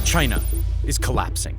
China is collapsing.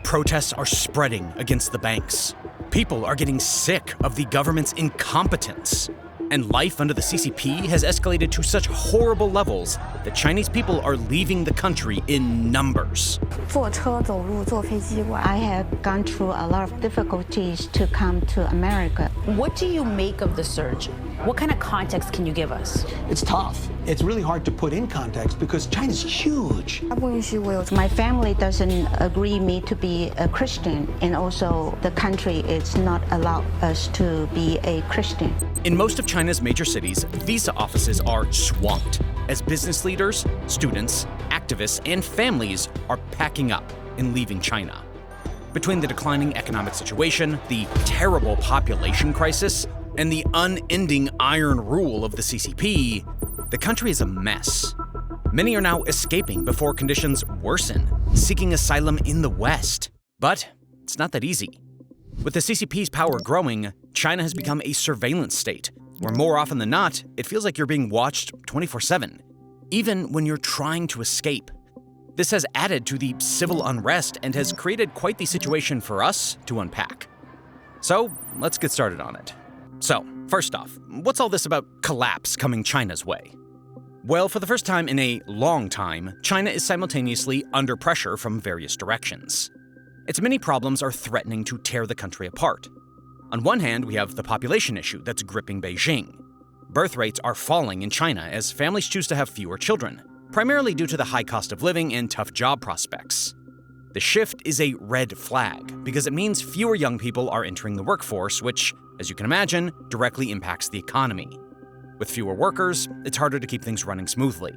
Protests are spreading against the banks. People are getting sick of the government's incompetence. And life under the CCP has escalated to such horrible levels that Chinese people are leaving the country in numbers. 坐车、走路、坐飞机过来。 I have gone through a lot of difficulties to come to America. What do you make of the surge? What kind of context can you give us? It's tough. It's really hard to put in context because China's huge. 他不允许我有 My family doesn't agree me to be a Christian, and also the country is not allow us to be a Christian. In most of China's major cities, visa offices are swamped as business leaders, students, activists, and families are packing up and leaving China. Between the declining economic situation, the terrible population crisis, and the unending iron rule of the CCP, the country is a mess. Many are now escaping before conditions worsen, seeking asylum in the West. But it's not that easy. With the CCP's power growing, China has become a surveillance state, where more often than not, it feels like you're being watched 24/7, even when you're trying to escape. This has added to the civil unrest and has created quite the situation for us to unpack. So let's get started on it. So, first off, what's all this about collapse coming China's way? Well, for the first time in a long time, China is simultaneously under pressure from various directions. Its many problems are threatening to tear the country apart. On one hand, we have the population issue that's gripping Beijing. Birth rates are falling in China as families choose to have fewer children, primarily due to the high cost of living and tough job prospects. The shift is a red flag because it means fewer young people are entering the workforce, which, as you can imagine, directly impacts the economy. With fewer workers, it's harder to keep things running smoothly.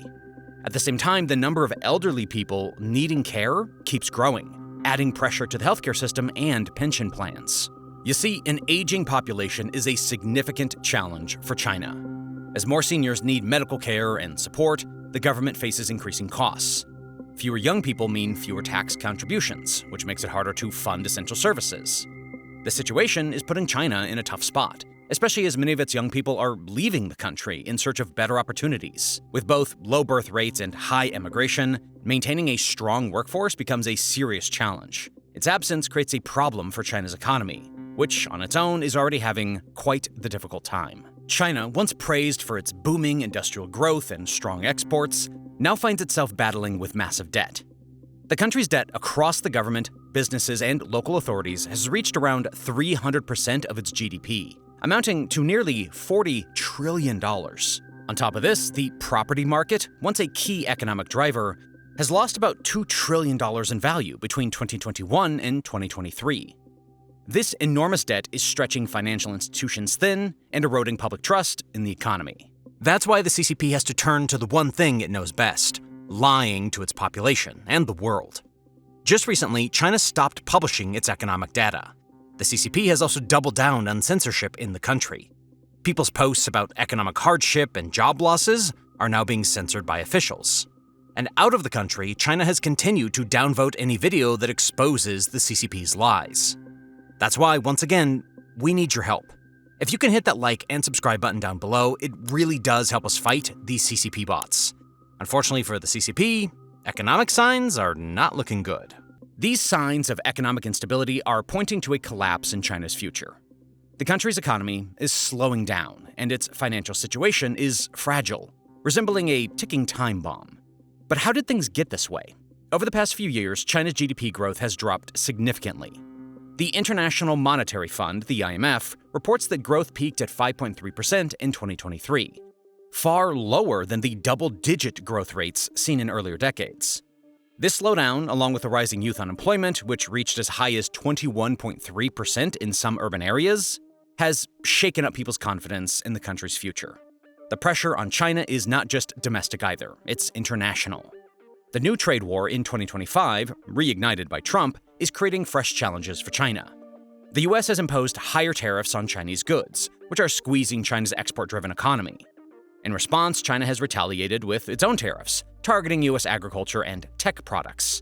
At the same time, the number of elderly people needing care keeps growing, adding pressure to the healthcare system and pension plans. You see, an aging population is a significant challenge for China. As more seniors need medical care and support, the government faces increasing costs. Fewer young people mean fewer tax contributions, which makes it harder to fund essential services. The situation is putting China in a tough spot, especially as many of its young people are leaving the country in search of better opportunities. With both low birth rates and high immigration, maintaining a strong workforce becomes a serious challenge. Its absence creates a problem for China's economy, which on its own is already having quite the difficult time. China, once praised for its booming industrial growth and strong exports, now finds itself battling with massive debt. The country's debt across the government, businesses, and local authorities has reached around 300% of its GDP, amounting to nearly $40 trillion. On top of this, the property market, once a key economic driver, has lost about $2 trillion in value between 2021 and 2023. This enormous debt is stretching financial institutions thin and eroding public trust in the economy. That's why the CCP has to turn to the one thing it knows best: lying to its population and the world. Just recently, China stopped publishing its economic data. The CCP has also doubled down on censorship in the country. People's posts about economic hardship and job losses are now being censored by officials. And out of the country, China has continued to downvote any video that exposes the CCP's lies. That's why, once again, we need your help. If you can hit that like and subscribe button down below, it really does help us fight these CCP bots. Unfortunately for the CCP, economic signs are not looking good. These signs of economic instability are pointing to a collapse in China's future. The country's economy is slowing down, and its financial situation is fragile, resembling a ticking time bomb. But how did things get this way? Over the past few years, China's GDP growth has dropped significantly. The International Monetary Fund, the IMF, reports that growth peaked at 5.3% in 2023, far lower than the double-digit growth rates seen in earlier decades. This slowdown, along with the rising youth unemployment, which reached as high as 21.3% in some urban areas, has shaken up people's confidence in the country's future. The pressure on China is not just domestic either, it's international. The new trade war in 2025, reignited by Trump, is creating fresh challenges for China. The US has imposed higher tariffs on Chinese goods, which are squeezing China's export-driven economy. In response, China has retaliated with its own tariffs, targeting US agriculture and tech products.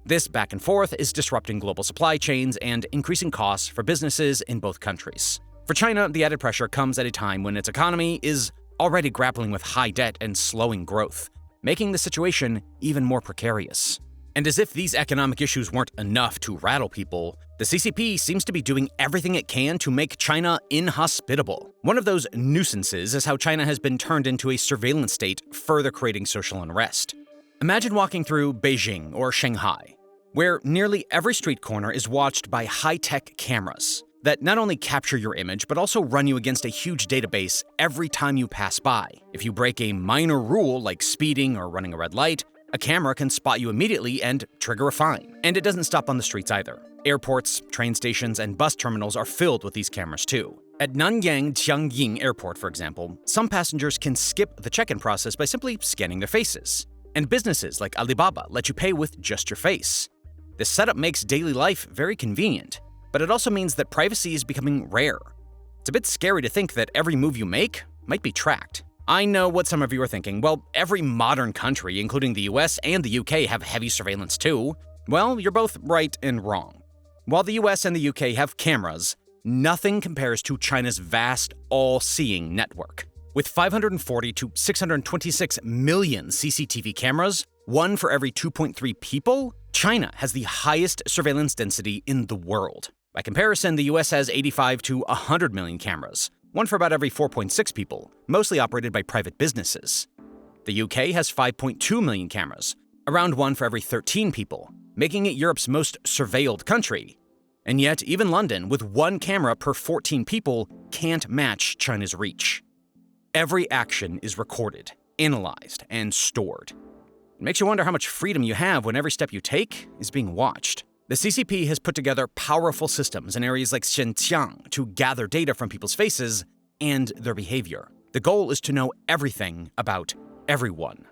This back and forth is disrupting global supply chains and increasing costs for businesses in both countries. For China, the added pressure comes at a time when its economy is already grappling with high debt and slowing growth, making the situation even more precarious. And as if these economic issues weren't enough to rattle people, the CCP seems to be doing everything it can to make China inhospitable. One of those nuisances is how China has been turned into a surveillance state, further creating social unrest. Imagine walking through Beijing or Shanghai, where nearly every street corner is watched by high-tech cameras that not only capture your image, but also run you against a huge database every time you pass by. If you break a minor rule like speeding or running a red light, a camera can spot you immediately and trigger a fine. And it doesn't stop on the streets either. Airports, train stations, and bus terminals are filled with these cameras too. At Nanyang Tianjin Airport, for example, some passengers can skip the check-in process by simply scanning their faces. And businesses like Alibaba let you pay with just your face. This setup makes daily life very convenient, but it also means that privacy is becoming rare. It's a bit scary to think that every move you make might be tracked. I know what some of you are thinking. Well, every modern country, including the US and the UK, have heavy surveillance too. Well, you're both right and wrong. While the US and the UK have cameras, nothing compares to China's vast, all-seeing network. With 540 to 626 million CCTV cameras, one for every 2.3 people, China has the highest surveillance density in the world. By comparison, the US has 85 to 100 million cameras, one for about every 4.6 people, mostly operated by private businesses. The UK has 5.2 million cameras, around one for every 13 people, making it Europe's most surveilled country. And yet, even London, with one camera per 14 people, can't match China's reach. Every action is recorded, analyzed, and stored. It makes you wonder how much freedom you have when every step you take is being watched. The CCP has put together powerful systems in areas like Xinjiang to gather data from people's faces and their behavior. The goal is to know everything about everyone.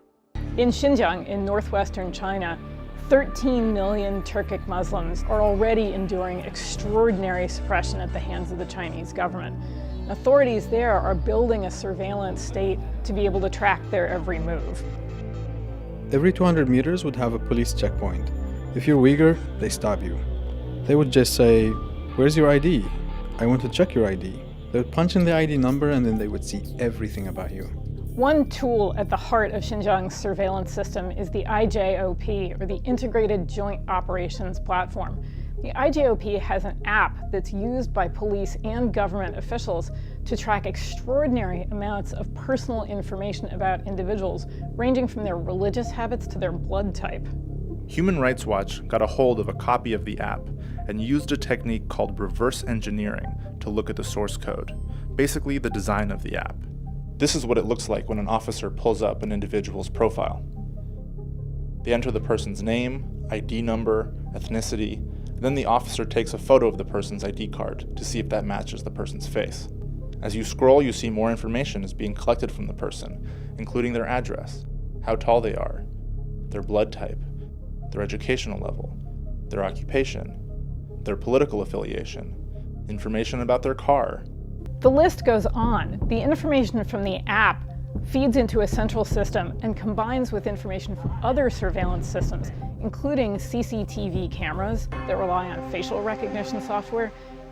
In Xinjiang, in northwestern China, 13 million Turkic Muslims are already enduring extraordinary suppression at the hands of the Chinese government. Authorities there are building a surveillance state to be able to track their every move. Every 200 meters would have a police checkpoint. If you're Uyghur, they stop you. They would just say, "Where's your ID? I want to check your ID." They would punch in the ID number and then they would see everything about you. One tool at the heart of Xinjiang's surveillance system is the IJOP, or the Integrated Joint Operations Platform. The IJOP has an app that's used by police and government officials to track extraordinary amounts of personal information about individuals, ranging from their religious habits to their blood type. Human Rights Watch got a hold of a copy of the app and used a technique called reverse engineering to look at the source code, basically the design of the app. This is what it looks like when an officer pulls up an individual's profile. They enter the person's name, ID number, ethnicity, and then the officer takes a photo of the person's ID card to see if that matches the person's face. As you scroll, you see more information is being collected from the person, including their address, how tall they are, their blood type, their educational level, their occupation, their political affiliation, information about their car. The list goes on. The information from the app feeds into a central system and combines with information from other surveillance systems, including CCTV cameras that rely on facial recognition software,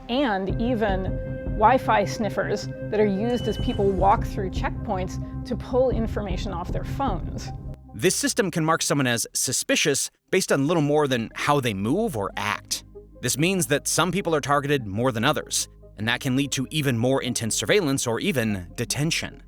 and even Wi-Fi sniffers that are used as people walk through checkpoints to pull information off their phones. This system can mark someone as suspicious based on little more than how they move or act. This means that some people are targeted more than others, and that can lead to even more intense surveillance or even detention.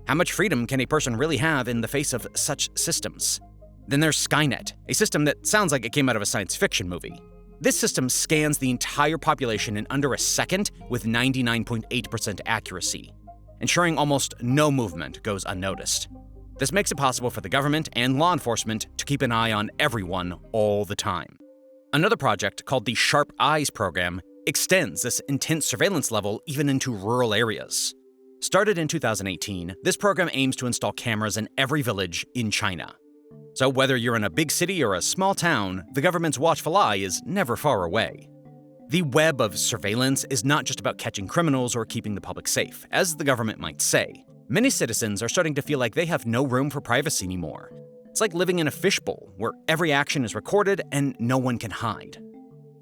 How much freedom can a person really have in the face of such systems? Then there's Skynet, a system that sounds like it came out of a science fiction movie. This system scans the entire population in under a second with 99.8% accuracy, ensuring almost no movement goes unnoticed. This makes it possible for the government and law enforcement to keep an eye on everyone all the time. Another project, called the Sharp Eyes program, extends this intense surveillance level even into rural areas. Started in 2018, this program aims to install cameras in every village in China. So whether you're in a big city or a small town, the government's watchful eye is never far away. The web of surveillance is not just about catching criminals or keeping the public safe, as the government might say. Many citizens are starting to feel like they have no room for privacy anymore. It's like living in a fishbowl, where every action is recorded and no one can hide.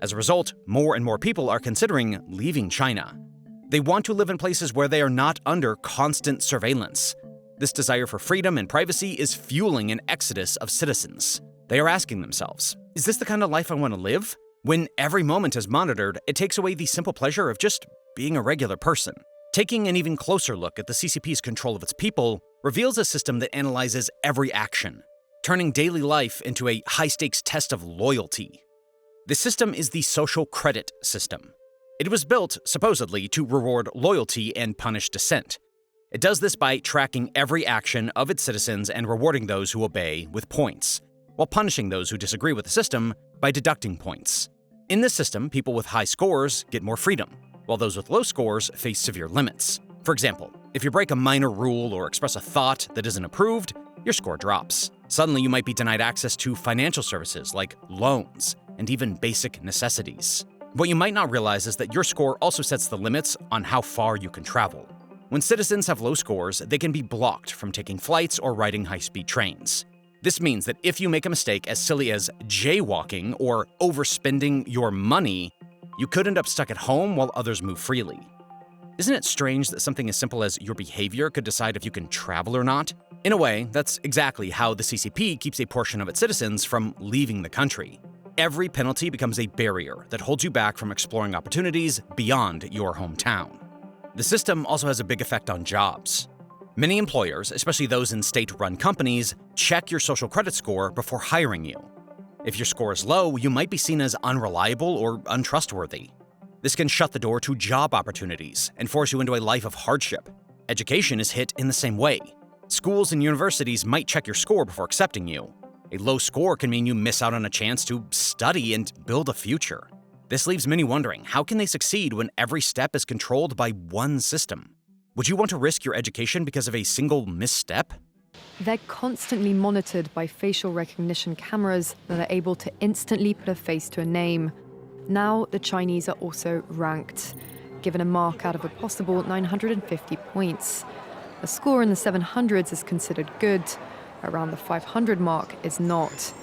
As a result, more and more people are considering leaving China. They want to live in places where they are not under constant surveillance. This desire for freedom and privacy is fueling an exodus of citizens. They are asking themselves, is this the kind of life I want to live? When every moment is monitored, it takes away the simple pleasure of just being a regular person. Taking an even closer look at the CCP's control of its people reveals a system that analyzes every action, turning daily life into a high-stakes test of loyalty. This system is the social credit system. It was built, supposedly, to reward loyalty and punish dissent. It does this by tracking every action of its citizens and rewarding those who obey with points, while punishing those who disagree with the system by deducting points. In this system, people with high scores get more freedom, while those with low scores face severe limits. For example, if you break a minor rule or express a thought that isn't approved, your score drops. Suddenly, you might be denied access to financial services like loans and even basic necessities. What you might not realize is that your score also sets the limits on how far you can travel. When citizens have low scores, they can be blocked from taking flights or riding high-speed trains. This means that if you make a mistake as silly as jaywalking or overspending your money, you could end up stuck at home while others move freely. Isn't it strange that something as simple as your behavior could decide if you can travel or not? In a way, that's exactly how the CCP keeps a portion of its citizens from leaving the country. Every penalty becomes a barrier that holds you back from exploring opportunities beyond your hometown. The system also has a big effect on jobs. Many employers, especially those in state-run companies, check your social credit score before hiring you. If your score is low, you might be seen as unreliable or untrustworthy. This can shut the door to job opportunities and force you into a life of hardship. Education is hit in the same way. Schools and universities might check your score before accepting you. A low score can mean you miss out on a chance to study and build a future. This leaves many wondering, how can they succeed when every step is controlled by one system? Would you want to risk your education because of a single misstep? They're constantly monitored by facial recognition cameras that are able to instantly put a face to a name. Now, the Chinese are also ranked, given a mark out of a possible 950 points. A score in the 700s is considered good. Around the 500 mark is not.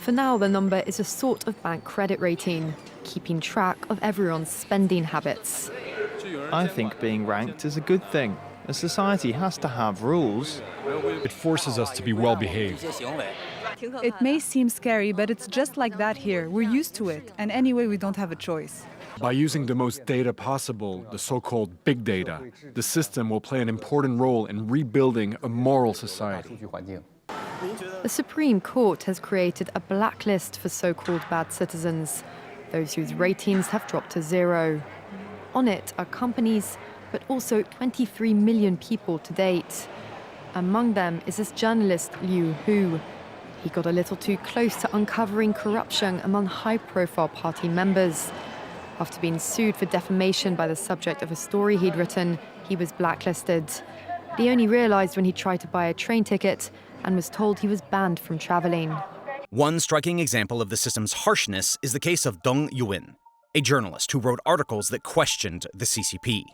For now, the number is a sort of bank credit rating, keeping track of everyone's spending habits. I think being ranked is a good thing. A society has to have rules. It forces us to be well-behaved. It may seem scary, but it's just like that here. We're used to it, and anyway, we don't have a choice. By using the most data possible, the so-called big data, the system will play an important role in rebuilding a moral society. The Supreme Court has created a blacklist for so-called bad citizens, those whose ratings have dropped to zero. On it are companies, but also 23 million people to date. Among them is this journalist Liu Hu. He got a little too close to uncovering corruption among high-profile party members. After being sued for defamation by the subject of a story he'd written, he was blacklisted. He only realized when he tried to buy a train ticket and was told he was banned from traveling. One striking example of the system's harshness is the case of Deng Yuan, a journalist who wrote articles that questioned the CCP.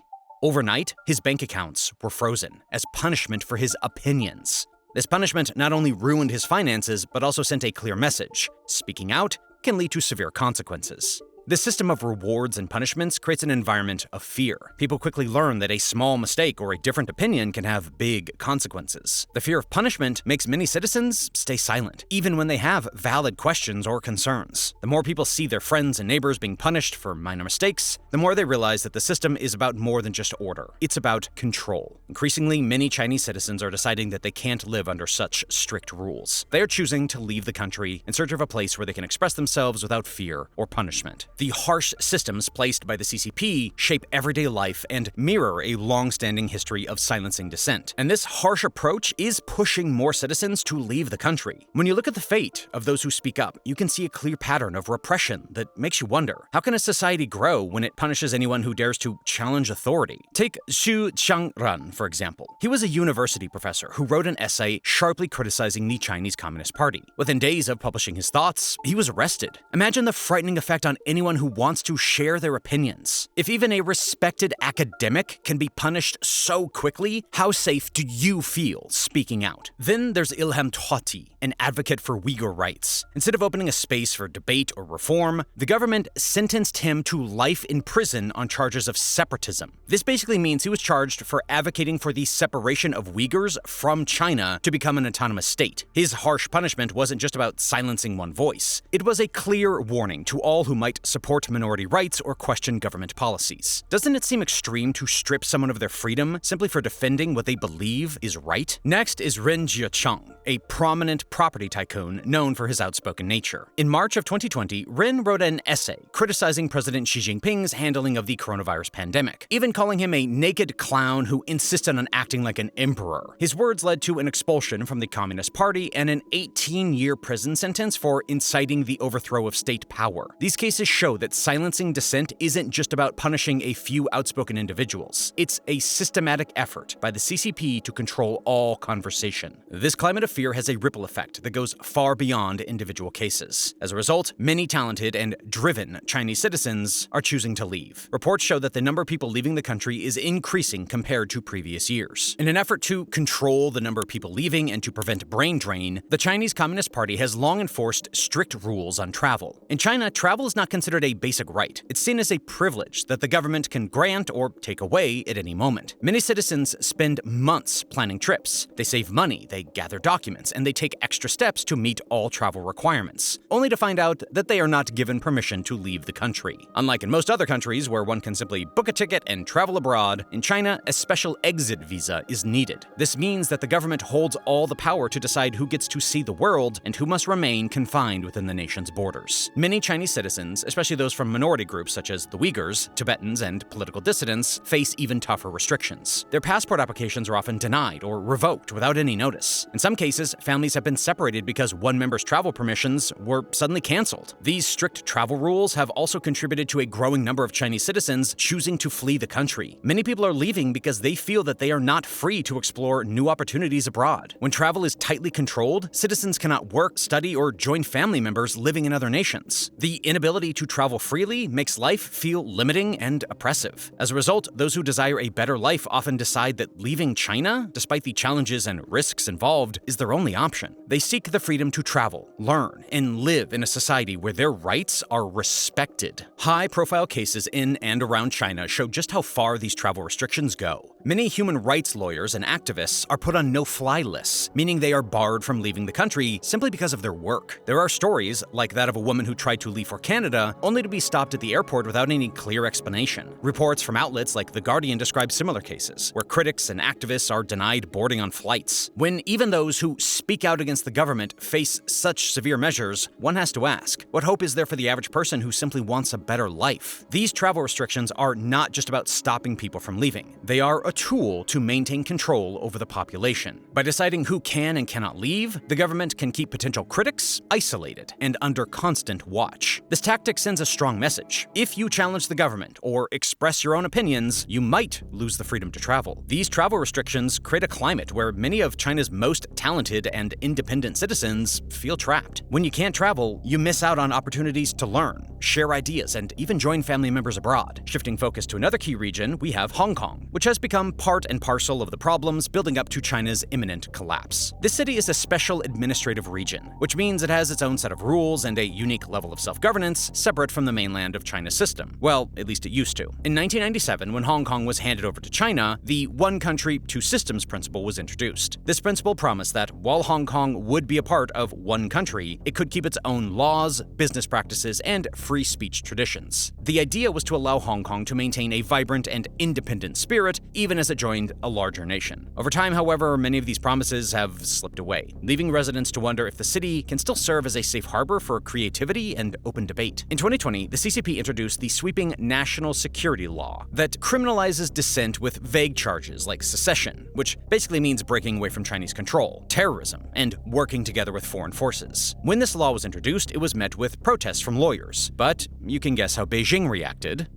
Overnight, his bank accounts were frozen as punishment for his opinions. This punishment not only ruined his finances, but also sent a clear message: speaking out can lead to severe consequences. This system of rewards and punishments creates an environment of fear. People quickly learn that a small mistake or a different opinion can have big consequences. The fear of punishment makes many citizens stay silent, even when they have valid questions or concerns. The more people see their friends and neighbors being punished for minor mistakes, the more they realize that the system is about more than just order. It's about control. Increasingly, many Chinese citizens are deciding that they can't live under such strict rules. They are choosing to leave the country in search of a place where they can express themselves without fear or punishment. The harsh systems placed by the CCP shape everyday life and mirror a long-standing history of silencing dissent. And this harsh approach is pushing more citizens to leave the country. When you look at the fate of those who speak up, you can see a clear pattern of repression that makes you wonder, how can a society grow when it punishes anyone who dares to challenge authority? Take Xu Changran, for example. He was a university professor who wrote an essay sharply criticizing the Chinese Communist Party. Within days of publishing his thoughts, he was arrested. Imagine the frightening effect on anyone anyone who wants to share their opinions. If even a respected academic can be punished so quickly, how safe do you feel speaking out? Then there's Ilham Tohti, an advocate for Uyghur rights. Instead of opening a space for debate or reform, the government sentenced him to life in prison on charges of separatism. This basically means he was charged for advocating for the separation of Uyghurs from China to become an autonomous state. His harsh punishment wasn't just about silencing one voice. It was a clear warning to all who might support minority rights or question government policies. Doesn't it seem extreme to strip someone of their freedom simply for defending what they believe is right? Next is Ren Jiecheng, a prominent property tycoon known for his outspoken nature. In March of 2020, Ren wrote an essay criticizing President Xi Jinping's handling of the coronavirus pandemic, even calling him a naked clown who insisted on acting like an emperor. His words led to an expulsion from the Communist Party and an 18-year prison sentence for inciting the overthrow of state power. These cases show that silencing dissent isn't just about punishing a few outspoken individuals. It's a systematic effort by the CCP to control all conversation. This climate of fear has a ripple effect that goes far beyond individual cases. As a result, many talented and driven Chinese citizens are choosing to leave. Reports show that the number of people leaving the country is increasing compared to previous years. In an effort to control the number of people leaving and to prevent brain drain, the Chinese Communist Party has long enforced strict rules on travel. In China, travel is not considered a basic right. It's seen as a privilege that the government can grant or take away at any moment. Many citizens spend months planning trips. They save money, they gather documents, and they take extra steps to meet all travel requirements, only to find out that they are not given permission to leave the country. Unlike in most other countries where one can simply book a ticket and travel abroad, in China, a special exit visa is needed. This means that the government holds all the power to decide who gets to see the world and who must remain confined within the nation's borders. Many Chinese citizens, especially those from minority groups such as the Uyghurs, Tibetans, and political dissidents, face even tougher restrictions. Their passport applications are often denied or revoked without any notice. In some cases, families have been separated because one member's travel permissions were suddenly canceled. These strict travel rules have also contributed to a growing number of Chinese citizens choosing to flee the country. Many people are leaving because they feel that they are not free to explore new opportunities abroad. When travel is tightly controlled, citizens cannot work, study, or join family members living in other nations. The inability to travel freely makes life feel limiting and oppressive. As a result, those who desire a better life often decide that leaving China, despite the challenges and risks involved, is their only option. They seek the freedom to travel, learn, and live in a society where their rights are respected. High-profile cases in and around China show just how far these travel restrictions go. Many human rights lawyers and activists are put on no-fly lists, meaning they are barred from leaving the country simply because of their work. There are stories, like that of a woman who tried to leave for Canada, only to be stopped at the airport without any clear explanation. Reports from outlets like The Guardian describe similar cases, where critics and activists are denied boarding on flights. When even those who speak out against the government face such severe measures, one has to ask, what hope is there for the average person who simply wants a better life? These travel restrictions are not just about stopping people from leaving. They are a tool to maintain control over the population. By deciding who can and cannot leave, the government can keep potential critics isolated and under constant watch. This tactic sends a strong message. If you challenge the government or express your own opinions, you might lose the freedom to travel. These travel restrictions create a climate where many of China's most talented and independent citizens feel trapped. When you can't travel, you miss out on opportunities to learn, share ideas, and even join family members abroad. Shifting focus to another key region, we have Hong Kong, which has become part and parcel of the problems building up to China's imminent collapse. This city is a special administrative region, which means it has its own set of rules and a unique level of self-governance separate from the mainland of China's system. Well, at least it used to. In 1997, when Hong Kong was handed over to China, the one country, two systems principle was introduced. This principle promised that while Hong Kong would be a part of one country, it could keep its own laws, business practices, and free speech traditions. The idea was to allow Hong Kong to maintain a vibrant and independent spirit, even as it joined a larger nation. Over time, however, many of these promises have slipped away, leaving residents to wonder if the city can still serve as a safe harbor for creativity and open debate. In 2020, the CCP introduced the sweeping national security law that criminalizes dissent with vague charges like secession, which basically means breaking away from Chinese control, terrorism, and working together with foreign forces. When this law was introduced, it was met with protests from lawyers, but you can guess how Beijing reacted.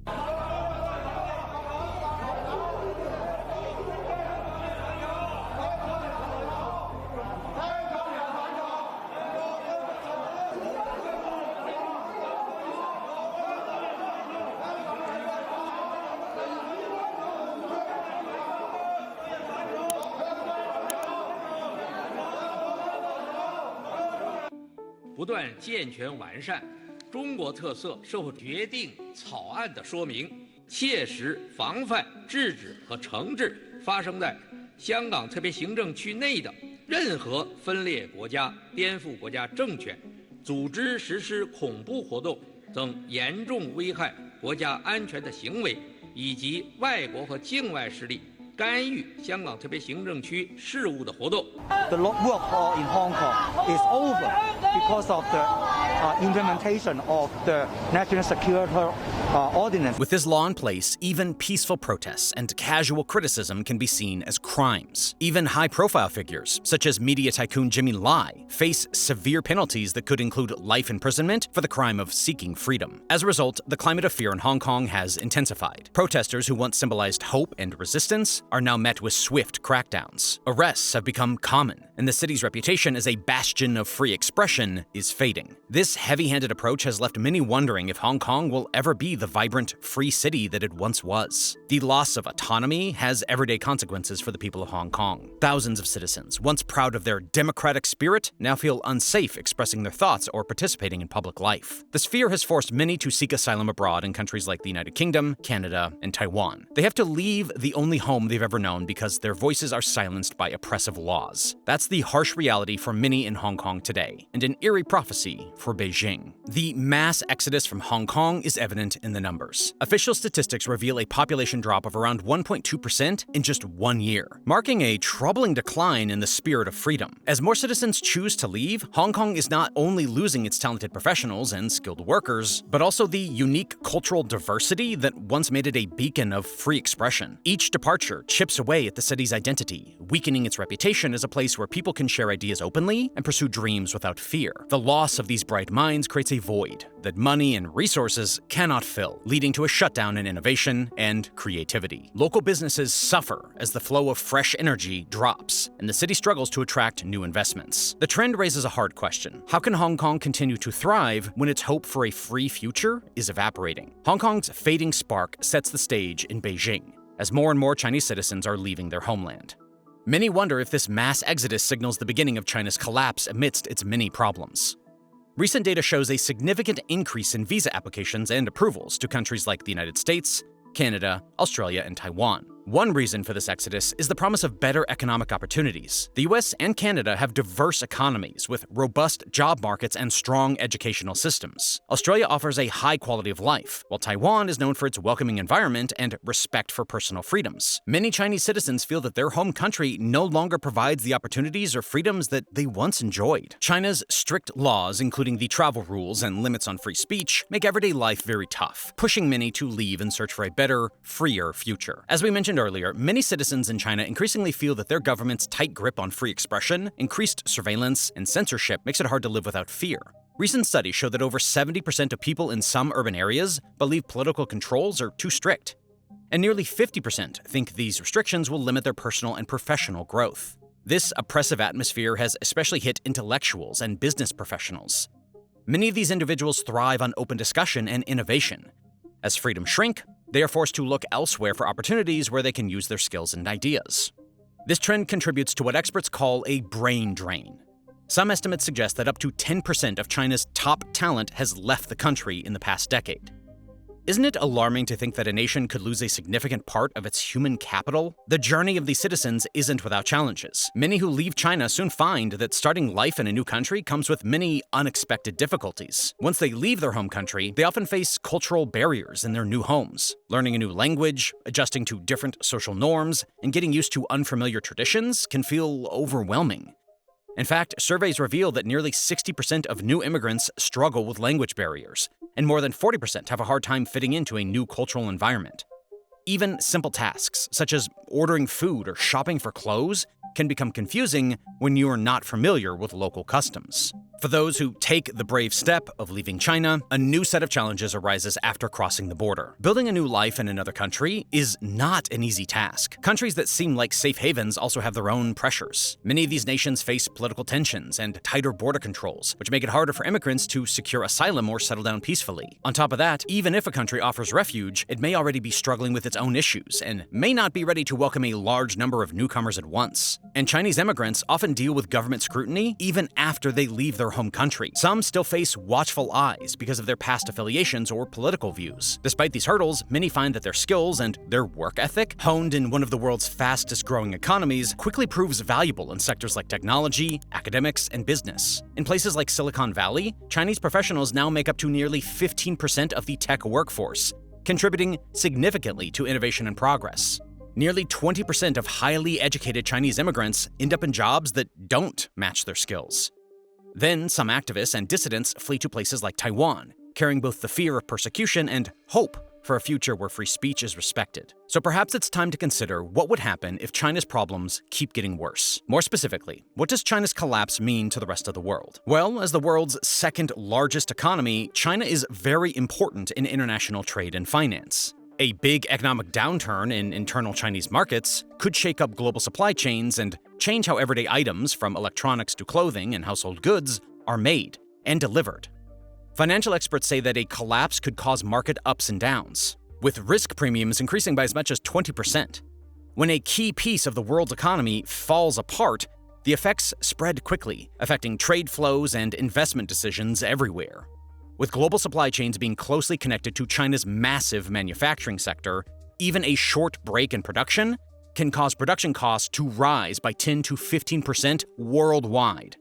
不断健全完善中国特色社会决定草案的说明，切实防范、制止和惩治发生在香港特别行政区内的任何分裂国家、颠覆国家政权、组织实施恐怖活动等严重危害国家安全的行为，以及外国和境外势力干预香港特别行政区事务的活动。The work in Hong Kong is over because of the implementation of the National Security Ordinance. With this law in place, even peaceful protests and casual criticism can be seen as crimes. Even high-profile figures, such as media tycoon Jimmy Lai, face severe penalties that could include life imprisonment for the crime of seeking freedom. As a result, the climate of fear in Hong Kong has intensified. Protesters who once symbolized hope and resistance are now met with swift crackdowns. Arrests have become common, and the city's reputation as a bastion of free expression is fading. This heavy-handed approach has left many wondering if Hong Kong will ever be the vibrant, free city that it once was. The loss of autonomy has everyday consequences for the people of Hong Kong. Thousands of citizens, once proud of their democratic spirit, now feel unsafe expressing their thoughts or participating in public life. This fear has forced many to seek asylum abroad in countries like the United Kingdom, Canada, and Taiwan. They have to leave the only home they've ever known because their voices are silenced by oppressive laws. That's the harsh reality for many in Hong Kong today, and an eerie prophecy for Beijing. The mass exodus from Hong Kong is evident in the numbers. Official statistics reveal a population drop of around 1.2% in just 1 year, marking a troubling decline in the spirit of freedom. As more citizens choose to leave, Hong Kong is not only losing its talented professionals and skilled workers, but also the unique cultural diversity that once made it a beacon of free expression. Each departure chips away at the city's identity, weakening its reputation as a place where people can share ideas openly and pursue dreams without fear. The loss of these bright minds creates a void that money and resources cannot fill, leading to a shutdown in innovation and creativity. Local businesses suffer as the flow of fresh energy drops, and the city struggles to attract new investments. The trend raises a hard question. How can Hong Kong continue to thrive when its hope for a free future is evaporating? Hong Kong's fading spark sets the stage in Beijing, as more and more Chinese citizens are leaving their homeland. Many wonder if this mass exodus signals the beginning of China's collapse amidst its many problems. Recent data shows a significant increase in visa applications and approvals to countries like the United States, Canada, Australia, and Taiwan. One reason for this exodus is the promise of better economic opportunities. The US and Canada have diverse economies with robust job markets and strong educational systems. Australia offers a high quality of life, while Taiwan is known for its welcoming environment and respect for personal freedoms. Many Chinese citizens feel that their home country no longer provides the opportunities or freedoms that they once enjoyed. China's strict laws, including the travel rules and limits on free speech, make everyday life very tough, pushing many to leave and search for a better, freer future. As we mentioned earlier, many citizens in China increasingly feel that their government's tight grip on free expression, increased surveillance, and censorship makes it hard to live without fear. Recent studies show that over 70% of people in some urban areas believe political controls are too strict, and nearly 50% think these restrictions will limit their personal and professional growth. This oppressive atmosphere has especially hit intellectuals and business professionals. Many of these individuals thrive on open discussion and innovation. As freedoms shrink, they are forced to look elsewhere for opportunities where they can use their skills and ideas. This trend contributes to what experts call a brain drain. Some estimates suggest that up to 10% of China's top talent has left the country in the past decade. Isn't it alarming to think that a nation could lose a significant part of its human capital? The journey of these citizens isn't without challenges. Many who leave China soon find that starting life in a new country comes with many unexpected difficulties. Once they leave their home country, they often face cultural barriers in their new homes. Learning a new language, adjusting to different social norms, and getting used to unfamiliar traditions can feel overwhelming. In fact, surveys reveal that nearly 60% of new immigrants struggle with language barriers, and more than 40% have a hard time fitting into a new cultural environment. Even simple tasks, such as ordering food or shopping for clothes, can become confusing when you are not familiar with local customs. For those who take the brave step of leaving China, a new set of challenges arises after crossing the border. Building a new life in another country is not an easy task. Countries that seem like safe havens also have their own pressures. Many of these nations face political tensions and tighter border controls, which make it harder for immigrants to secure asylum or settle down peacefully. On top of that, even if a country offers refuge, it may already be struggling with its own issues and may not be ready to welcome a large number of newcomers at once. And Chinese immigrants often deal with government scrutiny even after they leave their home country. Some still face watchful eyes because of their past affiliations or political views. Despite these hurdles, many find that their skills and their work ethic, honed in one of the world's fastest growing economies, quickly proves valuable in sectors like technology, academics, and business. In places like Silicon Valley, Chinese professionals now make up to nearly 15% of the tech workforce, contributing significantly to innovation and progress. Nearly 20% of highly educated Chinese immigrants end up in jobs that don't match their skills. Then, some activists and dissidents flee to places like Taiwan, carrying both the fear of persecution and hope for a future where free speech is respected. So perhaps it's time to consider what would happen if China's problems keep getting worse. More specifically, what does China's collapse mean to the rest of the world? Well, as the world's second largest economy, China is very important in international trade and finance. A big economic downturn in internal Chinese markets could shake up global supply chains and change how everyday items, from electronics to clothing and household goods, are made and delivered. Financial experts say that a collapse could cause market ups and downs, with risk premiums increasing by as much as 20%. When a key piece of the world's economy falls apart, the effects spread quickly, affecting trade flows and investment decisions everywhere. With global supply chains being closely connected to China's massive manufacturing sector, even a short break in production can cause production costs to rise by 10 to 15% worldwide.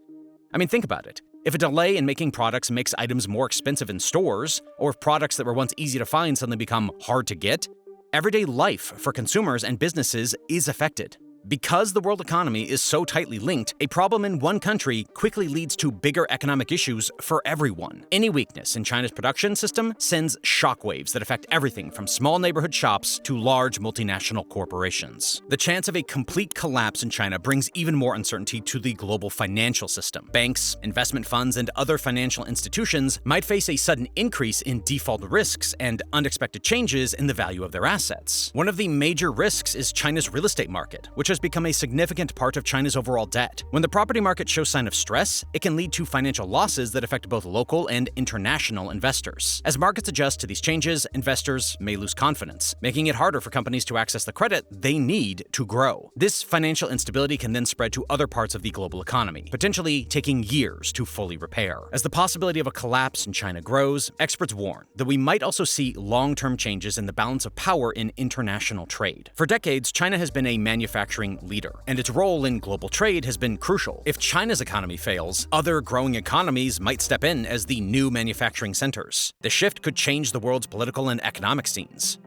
I mean, think about it. If a delay in making products makes items more expensive in stores, or if products that were once easy to find suddenly become hard to get, everyday life for consumers and businesses is affected. Because the world economy is so tightly linked, a problem in one country quickly leads to bigger economic issues for everyone. Any weakness in China's production system sends shockwaves that affect everything from small neighborhood shops to large multinational corporations. The chance of a complete collapse in China brings even more uncertainty to the global financial system. Banks, investment funds, and other financial institutions might face a sudden increase in default risks and unexpected changes in the value of their assets. One of the major risks is China's real estate market, which has become a significant part of China's overall debt. When the property market shows sign of stress, it can lead to financial losses that affect both local and international investors. As markets adjust to these changes, investors may lose confidence, making it harder for companies to access the credit they need to grow. This financial instability can then spread to other parts of the global economy, potentially taking years to fully repair. As the possibility of a collapse in China grows, experts warn that we might also see long-term changes in the balance of power in international trade. For decades, China has been a manufacturing leader, and its role in global trade has been crucial. If China's economy fails, other growing economies might step in as the new manufacturing centers. The shift could change the world's political and economic scenes.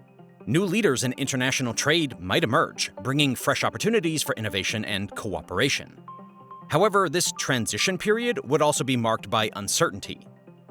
New leaders in international trade might emerge, bringing fresh opportunities for innovation and cooperation. However, this transition period would also be marked by uncertainty.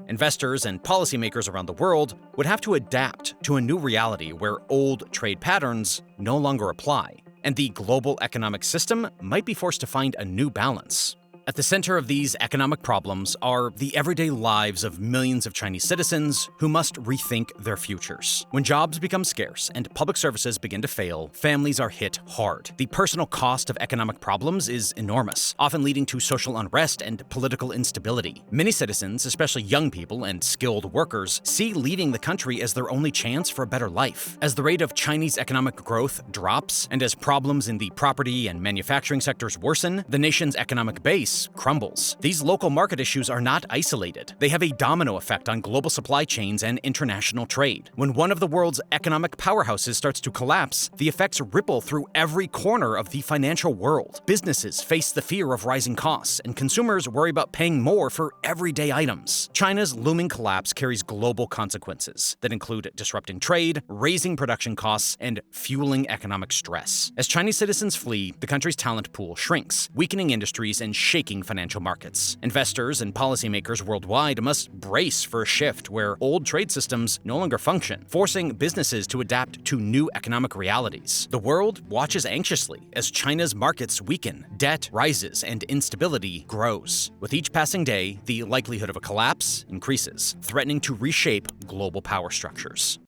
Investors and policymakers around the world would have to adapt to a new reality where old trade patterns no longer apply, and the global economic system might be forced to find a new balance. At the center of these economic problems are the everyday lives of millions of Chinese citizens who must rethink their futures. When jobs become scarce and public services begin to fail, families are hit hard. The personal cost of economic problems is enormous, often leading to social unrest and political instability. Many citizens, especially young people and skilled workers, see leaving the country as their only chance for a better life. As the rate of Chinese economic growth drops, and as problems in the property and manufacturing sectors worsen, the nation's economic base crumbles. These local market issues are not isolated. They have a domino effect on global supply chains and international trade. When one of the world's economic powerhouses starts to collapse, the effects ripple through every corner of the financial world. Businesses face the fear of rising costs, and consumers worry about paying more for everyday items. China's looming collapse carries global consequences that include disrupting trade, raising production costs, and fueling economic stress. As Chinese citizens flee, the country's talent pool shrinks, weakening industries and shaking financial markets. Investors and policymakers worldwide must brace for a shift where old trade systems no longer function, forcing businesses to adapt to new economic realities. The world watches anxiously as China's markets weaken, debt rises, and instability grows. With each passing day, the likelihood of a collapse increases, threatening to reshape global power structures.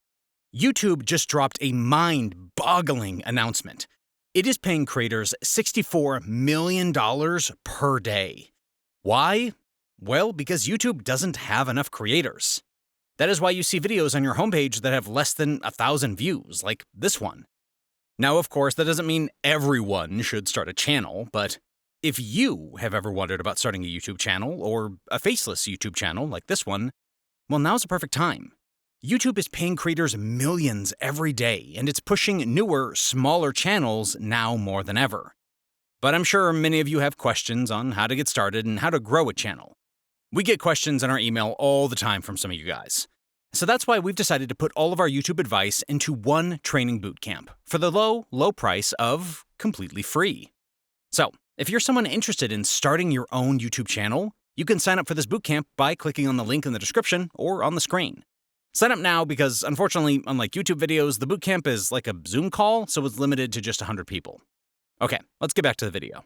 YouTube just dropped a mind-boggling announcement. It is paying creators $64 million per day. Why? Well, because YouTube doesn't have enough creators. That is why you see videos on your homepage that have less than 1,000 views, like this one. Now, of course, that doesn't mean everyone should start a channel, but if you have ever wondered about starting a YouTube channel, or a faceless YouTube channel like this one, well, now's the perfect time. YouTube is paying creators millions every day, and it's pushing newer, smaller channels now more than ever. But I'm sure many of you have questions on how to get started and how to grow a channel. We get questions in our email all the time from some of you guys. So that's why we've decided to put all of our YouTube advice into one training bootcamp for the low, low price of completely free. So, if you're someone interested in starting your own YouTube channel, you can sign up for this bootcamp by clicking on the link in the description or on the screen. Sign up now because, unfortunately, unlike YouTube videos, the bootcamp is like a Zoom call, so it's limited to just 100 people. Okay, let's get back to the video.